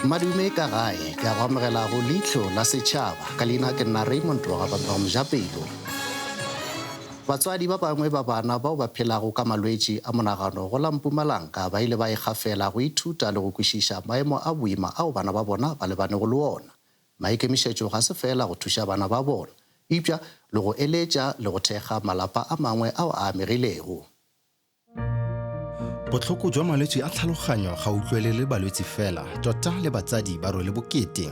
Madume ka gae ke a go amogela go Leihlo La Sechaba ka leina ke nna Raymond wa Mojapelo. Batswadi ba bangwe ba bana bao ba phelago ka malwetši a monagano go la Mpumalanga ba ile ba ikgafela go ithuta le go kwešiša maemo a boima ao bana ba bona ba lebanego le ona. Maikemišetšo ga se fela go thuša bana ba bona, eupša le go eletša le go thekga malapa a mangwe ao a amegilego. Botlhoko jwa malwetši a tlhaloganyo ga utlwelele balwetši fela, tota le batsadi ba rwele bokete.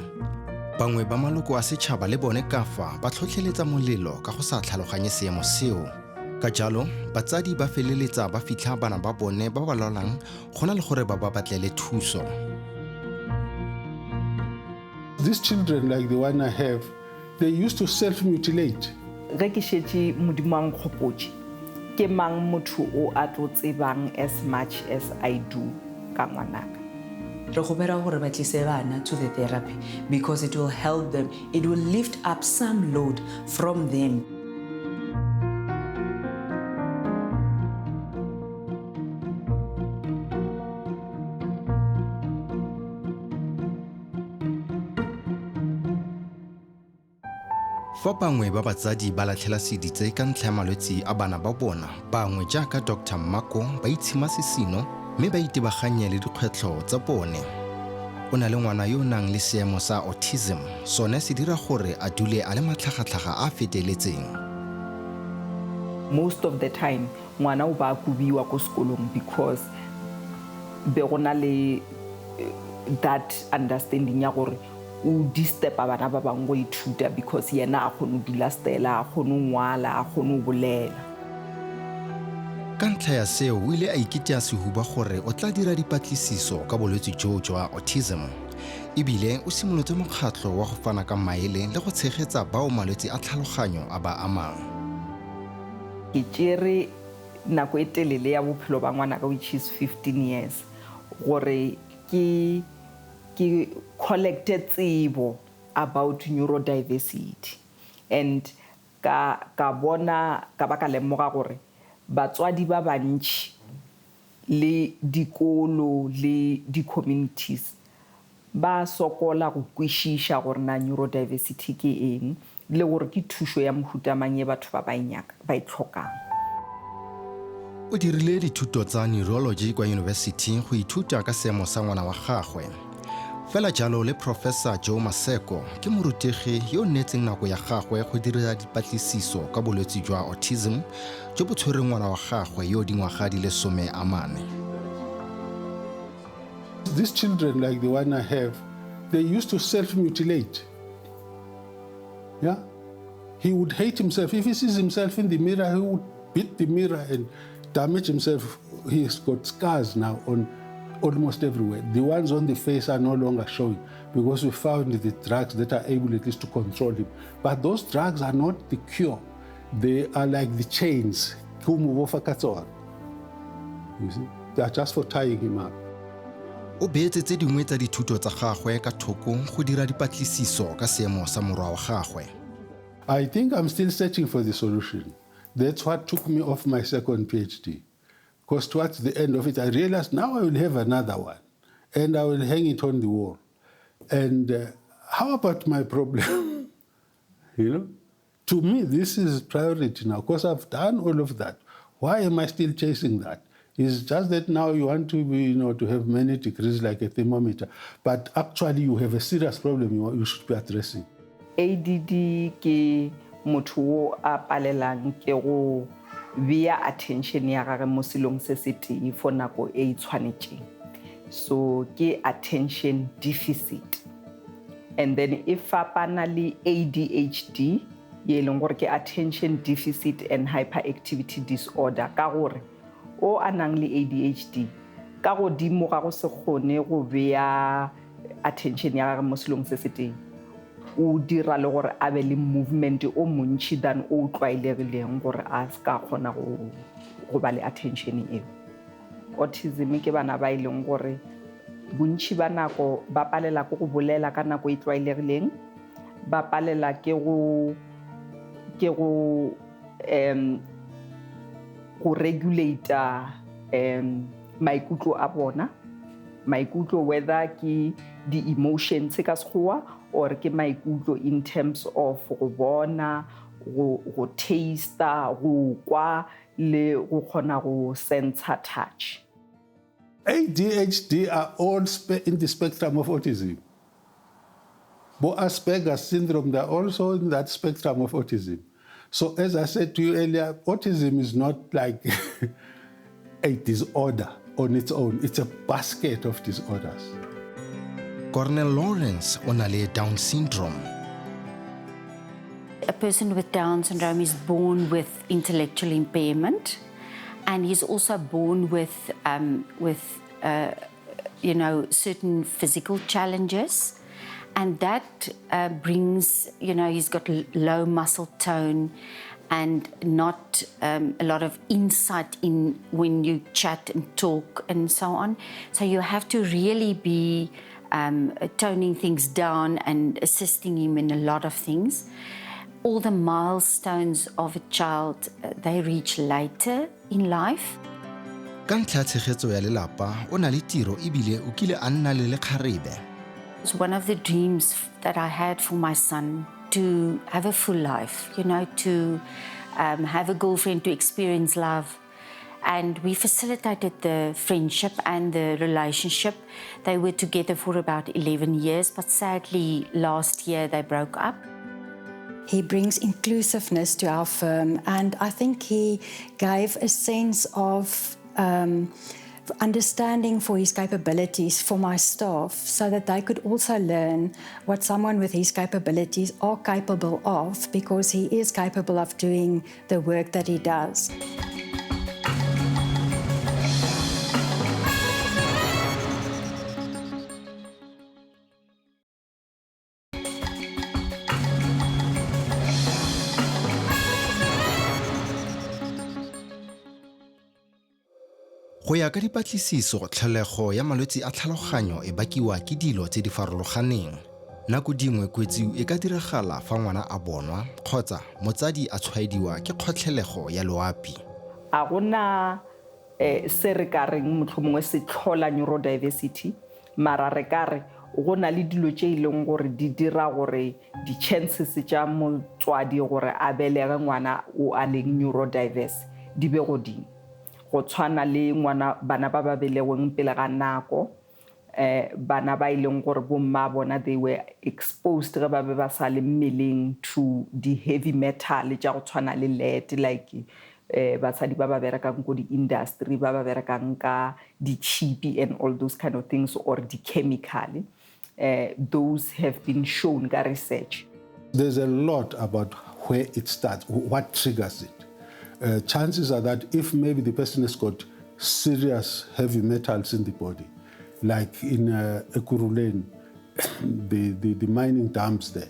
Bangwe ba maloko a setšhaba le bone ka fa ba tlhotlheletsa molelo ka go sa tlhaloganye seemo seo. Ka jalo, batsadi ba feleletsa ba fitlha bana ba bone ba ba lwalang go na le gore ba ba batlele thuso. These children, like the one I have, they used to self-mutilate. Ge ke šetše Modimo a nkgopotše, ke mang motho o a tlo tsebang as much as I do ka ngwanaka. Re gopela gore ba tlise bana to the therapy because it will help them, it will lift up some load from them. Fa bangwe ba batsadi ba latlhela seditse ka ntlha ya malwetsi a bana ba bona, bangwe jaaka Dr. Mako ba itshima sesino mme ba itebaganye le dikgwetlho tsa bone. O na le ngwana yo o nang le seemo sa autism, sone se dira gore a dule a le matlhagatlhaga a feteletseng. Most of the time, ngwana o ba kubiwa ko sekolong because be go na le that understanding ya gore o disturba bana ba bangwe go ithuta because yena a kgone dula stela, a kgone ngwala, a kgone bolela. Ka ntlha ya seo o ile a iketea sehuba gore o tla dira dipatlisiso ka bolwetsi jo jwa autism. Ebile o simolotse mokgatlho wa go fana ka maele le go tshegetsa bao malwetsi a tlhaloganyo a ba amang. Ke tšere nako e telele ya bophelo ba ngwanaka, which is 15 years, gore ke collected tsebo about neurodiversity, and ka bona ka ba ka lemoga gore batswadi ba bantši le dikolo le di-communities ba sokola go kwešiša gore na neurodiversity ke eng le gore ke thušo ya mohutamang ye batho ba ba itlhokang. O dirile dithuto tsa neurology kwa university go ithuta ka seemo sa ngwana wa gagwe. Fela jalo le Professor Joe Maseko ke morutegi yo nnetseng nako ya gagwe go dira dipatlisiso ka bolwetsi jwa autism jo bo tshwereng ngwana wa gagwe yo dingwaga di le 40. These children, like the one I have, they used to self-mutilate. Yeah? He would hate himself. If he sees himself in the mirror, he would beat the mirror and damage himself. He's got scars now on almost everywhere. The ones on the face are no longer showing because we found the drugs that are able at least to control him. But those drugs are not the cure. They are like the chains. You see? They are just for tying him up. O beetse tse dingwe tsa dithuto tsa gagwe ka thoko go dira dipatlisiso ka seemo sa morwa wa gagwe. I think I'm still searching for the solution. That's what took me off my second PhD. Because towards the end of it, I realized now I will have another one, and I will hang it on the wall. And how about my problem? You know, to me, this is priority now, because I've done all of that. Why am I still chasing that? It's just that now you want to be, to have many degrees like a thermometer, but actually you have a serious problem you should be addressing. ADD ke motho o a palelang ke go via attention ya gage mo selong se se tee for nako e tshwanetseng. So ke attention deficit. And then if fapana le ADHD ye leng gore ke attention deficit and hyperactivity disorder, ka gore o anang le ADHD ka godimo ga go se kgone go bea attention ya gage mo selong se se tee, o dira le gore a be le movement o montši than o tlwaelegileng gore a ska kgona go ba le attention eo. Autism ke bana ba ileng gore bontši ba nako ba palela go bolela ka nako e tlwaelegileng, ba palela ke go regulate maikutlo a bona, maikutlo whether ke di-emotions ka sekgowa or ke maikutlo in terms of go bona, go taster, go kwa le go kgona go sensor touch. ADHD are all in the spectrum of autism. Asperger's syndrome, they're also in that spectrum of autism. So as I said to you earlier, autism is not like a disorder on its own. It's a basket of disorders. Cornel Lawrence o na le Down syndrome. A person with Down syndrome is born with intellectual impairment, and he's also born with certain physical challenges, and that brings, he's got low muscle tone and not a lot of insight in when you chat and talk and so on. So you have to really be toning things down and assisting him in a lot of things. All the milestones of a child, they reach later in life. Ka ntlha tshegetso ya lelapa o na le tiro ebile o kile a nna le lekgarebe. It's one of the dreams that I had for my son, to have a full life, to have a girlfriend, to experience love. And we facilitated the friendship and the relationship. They were together for about 11 years, but sadly last year they broke up. He brings inclusiveness to our firm, and I think he gave a sense of understanding for his capabilities for my staff, so that they could also learn what someone with his capabilities are capable of, because he is capable of doing the work that he does. Go ya ka dipatlisiso, tlholego ya malwetse a tlhaloganyo e bakiwa ke dilo tse di farologaneng. Nako dingwe kwetsi e ka diragala fa ngwana a bonwa kgotsa motsadi a tshwaediwa ke kgotlhelego ya loapi. A gona se re ka reng motlhomongwe se tlhola neurodiversity, mara re ka re go na le dilo tse e leng gore di dira gore di-chances tša motswadi gore a belege ngwana o a leng neurodiverse di be godimo. Go tshwana le bana ba ba belegweng pele ga nako, bana ba ileng gore bomma bona they were exposed ge ba be ba sa le mmeleng to the heavy metal tša go tshwana le lead, like basadi ba ba berekang ko di-industry, ba ba berekang ka di-chipi and all those kind of things, or di-chemical. Those have been shown by research. There's a lot about where it starts, what triggers it. Chances are that if maybe the person has got serious heavy metals in the body, like in Ekurhuleni, the mining dumps there,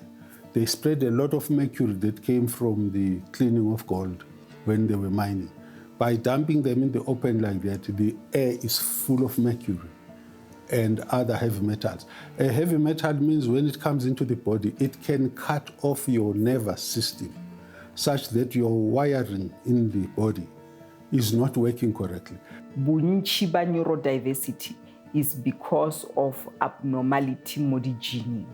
they spread a lot of mercury that came from the cleaning of gold when they were mining. By dumping them in the open like that, the air is full of mercury and other heavy metals. A heavy metal means when it comes into the body, it can cut off your nervous system, such that your wiring in the body is not working correctly. Bontši ba neurodiversity is because of abnormality mo di gene.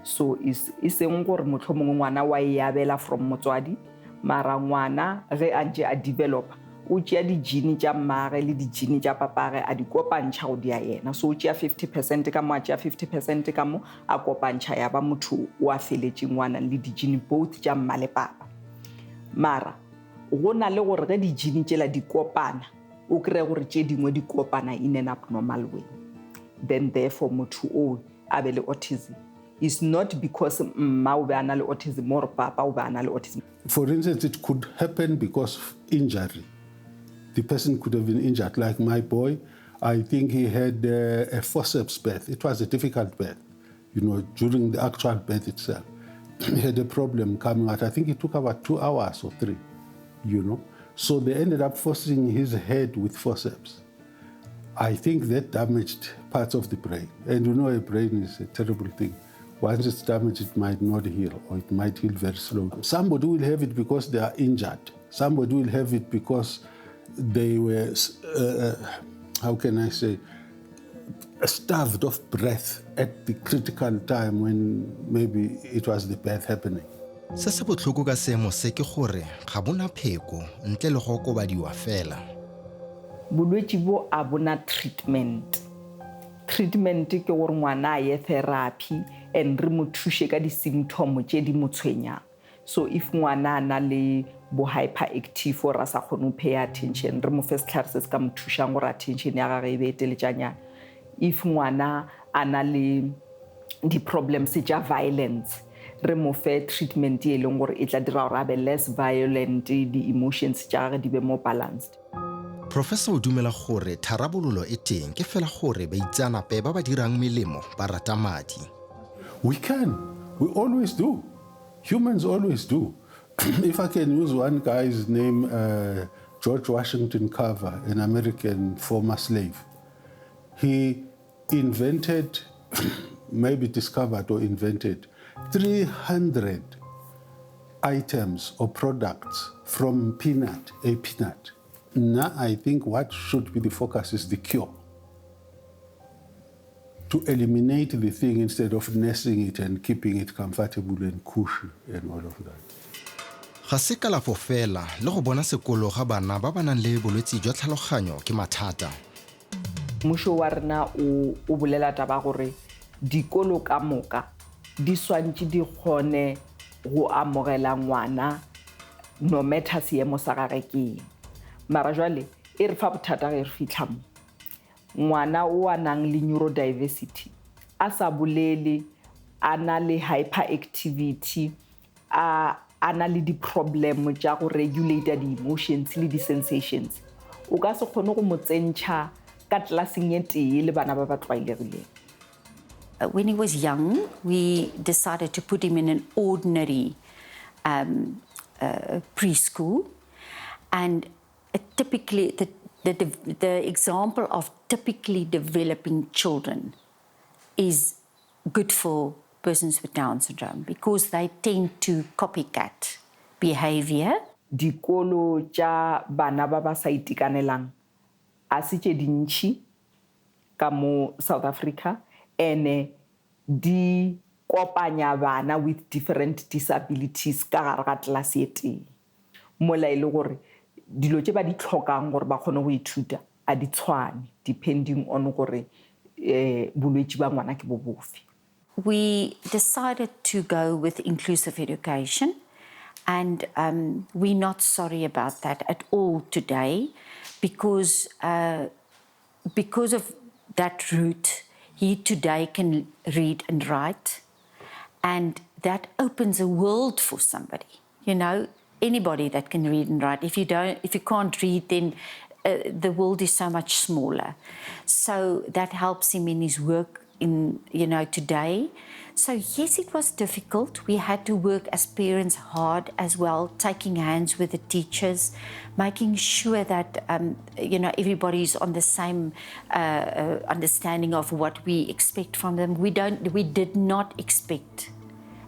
So iseng gore motlhomongwe ngwana wa e abela from motswadi, mara ngwana ge a ntse a develop o tšea di-gene tša mmagwe le di-gene tša papagwe a di kopantšha go dia yena. So o tšea 50% ka mo, a tšea 50% ka mo, a kopantšha ya ba motho o a feletšeng ngwana le di-gene both tša mma le papa. Mara go na le gore ge di-gene tšela di kopana, o kry-e gore tše dingwe di kopana in an abnormal way, then therefore motho o a be le autism. It's not because mma o be a na le autism or papa o be a na le autism. For instance, it could happen because of injury. The person could have been injured. Like my boy, I think he had a forceps birth. It was a difficult birth, during the actual birth itself. He had a problem coming out. I think it took about 2 hours or 3, So they ended up forcing his head with forceps. I think that damaged parts of the brain. And a brain is a terrible thing. Once it's damaged, it might not heal, or it might heal very slowly. Somebody will have it because they are injured. Somebody will have it because they were, starved of breath at the critical time when maybe it was the birth happening. Se se botlhoko ka seemo se ke gore ga bona pheko ntle le go okobadiwa fela. Bolwetse bo a bona treatment ke gore ngwana a ye therapy and re mo thushe ka di-symptom tse di mo tshwenyang. So if ngwana a na le bo hyperactive or a sa kgone ho pay attention, re mo fe setlhare se se ka mo thushang gore attention ya gagwe e be eteletsanyana. If ngwana a na le di-problems tsa violence, re mo fe treatment e leng gore e tla dira gore a be less violent, di-emotions tsa gagwe di be more balanced. Professor o dumela gore tharabololo e teng ke fela gore baitsanape ba ba dirang melemo ba rata madi. We always do. Humans always do. If I can use one guy's name, George Washington Carver, an American former slave. He invented, maybe discovered or invented, 300 items or products from a peanut. Now I think what should be the focus is the cure. To eliminate the thing instead of nursing it and keeping it comfortable and cushy and all of that. Ga se kalafo fela le go bona sekolo ga bana ba ba nang le bolwetse jwa tlhaloganyo ke mathata. Mmušo wa rena o bolela taba gore dikolo ka moka di swantse di kgone go amogela ngwana no matter seemo sa gagwe ke eng. Mara jwale e re fa bothata ge re fitlha mo ngwana o a nang le neurodiversity a sa bolele, a na le hyperactivity, a na le di-problem tša go regulate di-emotions le di-sensations, o ka se kgone go mo tsentšha ka tlelaseng e tee le bana ba ba tlwaelegileng. When he was young, we decided to put him in an ordinary preschool, and typically the example of typically developing children is good for persons with Down syndrome because they tend to copycat behavior. Dikolo tša bana ba ba sa itekanelang a se tše dintši ka mo South Africa, ene di kopanya bana with different disabilities ka gare ga tlase e tee. Mola e le gore dilo tše ba di tlhokang gore ba kgone go ithuta a di tshwane depending on gore bolwetse ba ngwana ke bo bofe. We decided to go with inclusive education, and we're not sorry about that at all today because of that route, he today can read and write, and that opens a world for somebody. You know, anybody that can read and write. If you can't read, then the world is so much smaller. So that helps him in his work today. So yes, it was difficult. We had to work as parents hard as well, taking hands with the teachers, making sure that everybody's on the same understanding of what we expect from them. We did not expect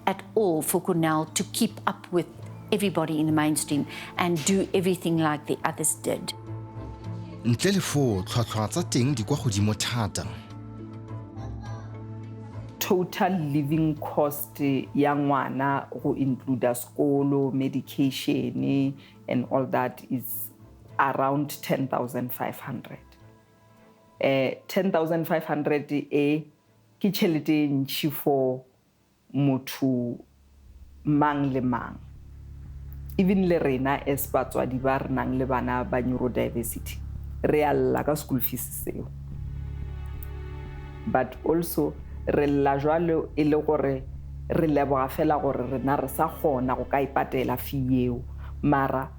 at all for Cornell to keep up with everybody in the mainstream and do everything like the others did. Ntle le foo, tlhwatlhwa tsa teng di kwa godimo thata. Total living cost ya ngwana go include skolo, medication and all that is around 10,500. 10,500 ke tšhelete ntši for motho mang le mang. Even le rena as batswadi ba re nang le bana ba neurodiversity re a lla ka school fees seo, but also re lla jwalo e le gore re leboga fela gore rena re sa kgona go ka ipatela fee eo, mara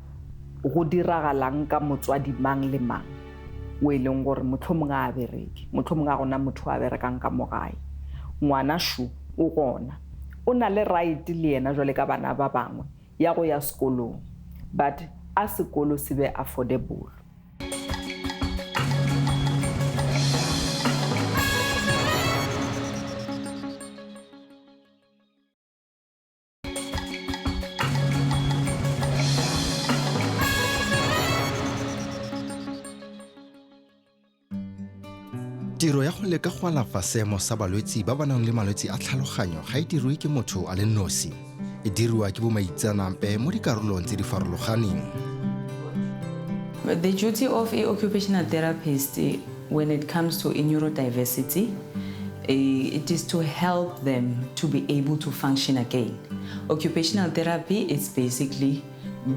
go diragalang ka motswadi mang le mang o e leng gore mohlomong a bereke, mohlomong a gona motho a berekang ka mo gae, ngwana shu o gona o na le right le yena jwale ka bana ba bangwe ya go ya sekolong, but a sekolo se be affordable. tiro ya go leka go alafa seemo sa balwetse ba ba nang le malwetse a tlhaloganyo ga e dirwe ke motho a le nosi e diriwa ke bomaitseanape mo dikarolong tse di farologaneng. The duty of an occupational therapist when it comes to neurodiversity, it is to help them to be able to function again. Occupational therapy is basically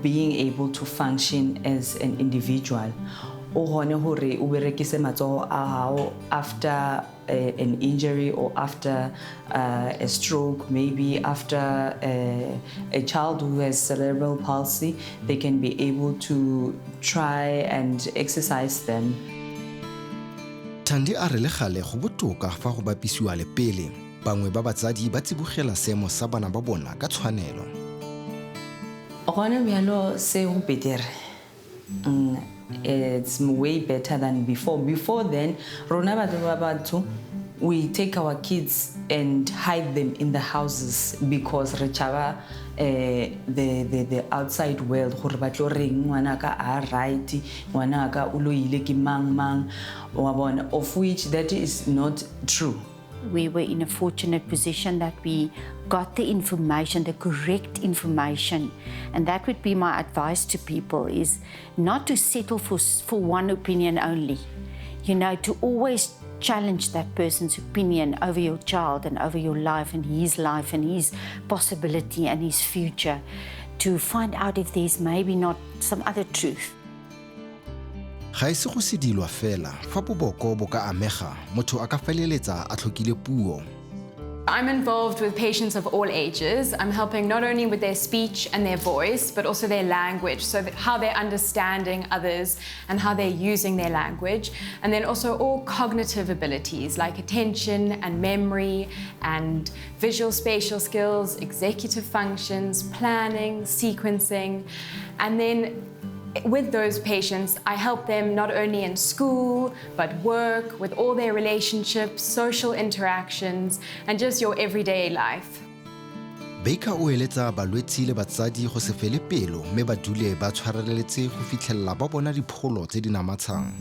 being able to function as an individual. After an injury or after a stroke, maybe after a child who has cerebral palsy, they can be able to try and exercise them. Thandi a re le gale go botoka fa go bapisiwa le pele bangwe ba batsadi ba tsibogela seemo sa bana ba bona ka tshwanelo. Gone bjalo se go betere. It's way better than before. Before then, we take our kids and hide them in the houses because the outside world of which that is not true. We were in a fortunate position that we got the information, the correct information. And that would be my advice to people, is not to settle for one opinion only. You know, to always challenge that person's opinion over your child and over your life and his possibility and his future, to find out if there's maybe not some other truth. Ga ise go se dilwa fela fa boboko bo ka amega motho a ka feleletsa a tlhokile puo. I'm involved with patients of all ages. I'm helping not only with their speech and their voice, but also their language, so that how they're understanding others and how they're using their language. And then also all cognitive abilities like attention and memory and visual spatial skills, executive functions, planning, sequencing. And then with those patients, I help them not only in school, but work, with all their relationships, social interactions, and just your everyday life. Baker o eletsa balwetse le batsadi go se fele pelo mme ba dule ba tshwareletse go fitlhella ba bona dipholo tse di namatshang.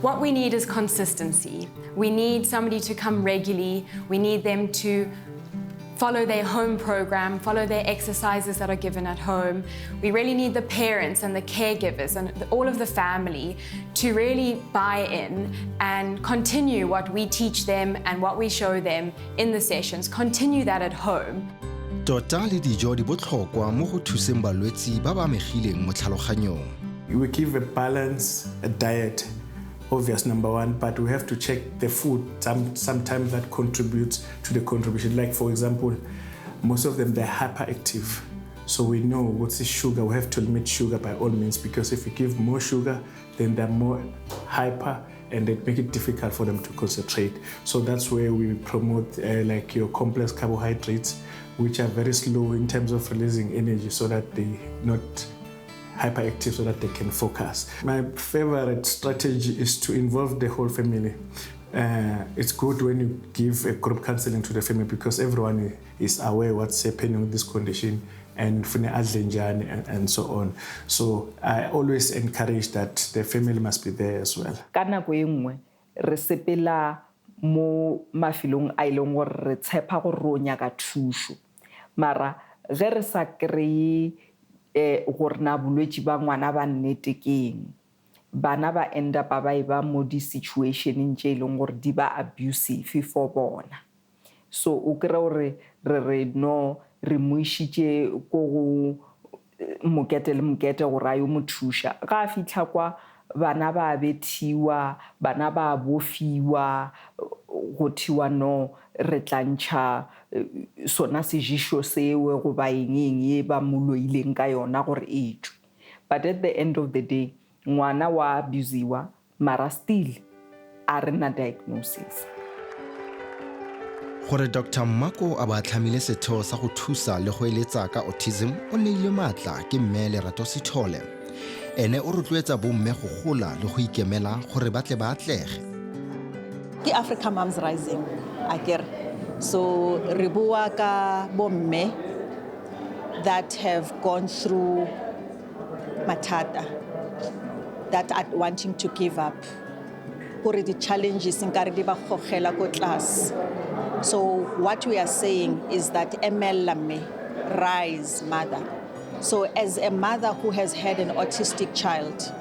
What we need is consistency. We need somebody to come regularly. We need them to follow their home program, follow their exercises that are given at home. We really need the parents and the caregivers and all of the family to really buy in and continue what we teach them and what we show them in the sessions, continue that at home. Tota le dijo di botlhokwa mo go thuseng balwetse ba ba amegileng mo tlhaloganyong. We give a balance, a diet, obvious number one, but we have to check the food sometimes that contributes to the contribution. Like for example, most of them, they're hyperactive. So we know what's the sugar, we have to limit sugar by all means, because if we give more sugar, then they're more hyper and it makes it difficult for them to concentrate. So that's where we promote like your complex carbohydrates, which are very slow in terms of releasing energy so that they're not hyperactive so that they can focus. My favorite strategy is to involve the whole family. It's good when you give a group counseling to the family because everyone is aware what's happening with this condition and so on. So I always encourage that the family must be there as well. Ka nako e nngwe re sepela mo mafilong a ileng gore re tshepa gore ro nyaka thuso. Mara ge re sa kreye gore na bolwetse ba ngwana ba nnete keng, bana ba end up ba mo di situation tse ileng gore di ba abusive for bona. So o kry gore re no re moishitse go go mokete le mokete gore a yo mo thusha ga fitla kwa bana ba bethiwa, bana ba bofiwa, go thiwa no re tlantšha sona sejisho sewe go ba eng e ba moloileng ka yona gore e tswe. But at the end of the day, ngwana wa abusiwa, mara still a re na diagnosis. Gore Dr. Mmako a ba tlhamile setheo sa go thusa le go eletsa ka autism o neile matla ke mme Lerato Sithole. Ene o rotloetsa bomme go gola le go ikemela gore ba tle ba atlege. Ke Africa Moms Rising akere. So re bua ka bomme that have gone through matata, that are wanting to give up gore di challenges nkare di ba gogela ko class. So what we are saying is that emela mme, rise mother. So as a mother who has had an autistic child,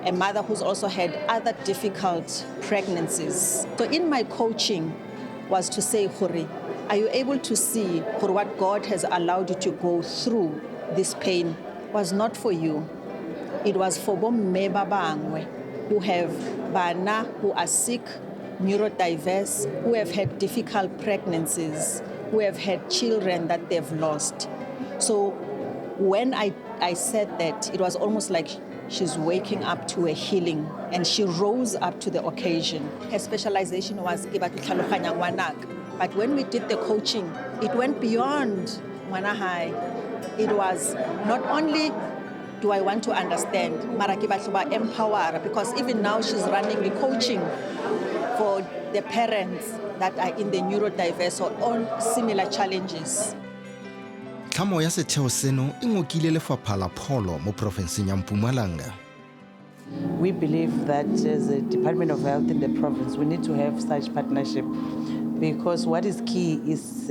a mother who's also had other difficult pregnancies. So in my coaching was to say, Hori, are you able to see what God has allowed you to go through this pain was not for you. It was for bomme ba bangwe who have bana who are sick, neurodiverse, who have had difficult pregnancies, who have had children that they've lost. So when I said that, it was almost like she's waking up to a healing, and she rose up to the occasion. Her specialization was but when we did the coaching, it went beyond Manahai. It was not only do I want to understand, Marakiba empower, because even now she's running the coaching for the parents that are in the neurodiverse or on similar challenges. Tlhamo ya setheo seno e ngokile lefapha la pholo mo profenseng ya Mpumalanga. We believe that as a Department of Health in the province, we need to have such partnership, because what is key is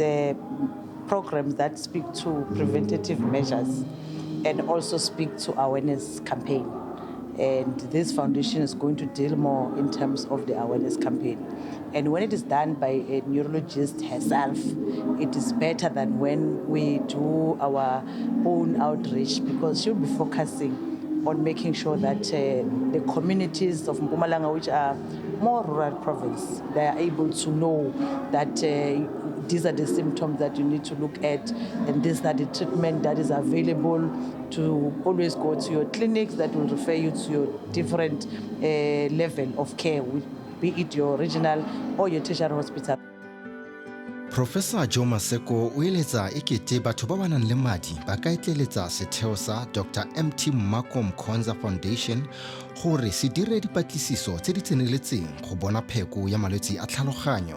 programs that speak to preventative measures and also speak to awareness campaign. And this foundation is going to deal more in terms of the awareness campaign. And when it is done by a neurologist herself, it is better than when we do our own outreach, because she'll be focusing on making sure that the communities of Mpumalanga, which are more rural province, they are able to know that these are the symptoms that you need to look at, and these are the treatment that is available, to always go to your clinics that will refer you to your different level of care, be it your regional or your tertiary hospital. Professor Joe Maseko o eletsa ekete batho ba ba nang le madi ba ka etleletsa setheo sa Dr. MT Mako Mkhonza Foundation gore se dire dipatlisiso tse di tseneletseng go bona pheko ya malwetse a tlhaloganyo.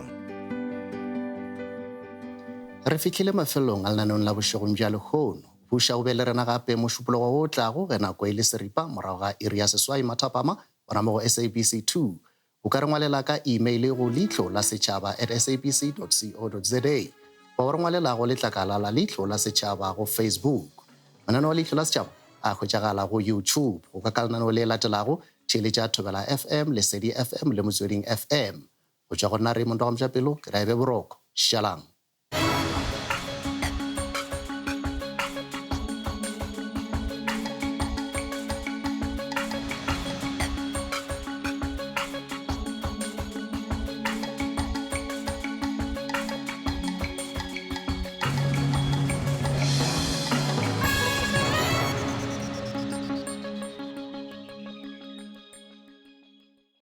Re fitlhile mafelong a lenaneong la bošegong bja lekgono. Buša o be le rena gape mo šupologo o tlago ge nako e le seripa morago ga iri ya seswai mathapama bona mo go SABC 2. O ka re ngwalela ka email go Leihlo La Sechaba @sabc.co.za. Ba re ngwalela go letlakala la Leihlo La Sechaba go Facebook. Manano wa Leihlo La Sechaba a khwetšagala go YouTube. Go ka lenaneo le latelago Theletša Thobela FM, Lesedi FM le Motsweding FM. Go tšwa go nna Raymond Gamjapelo ke ra ebe boroko. Shalang.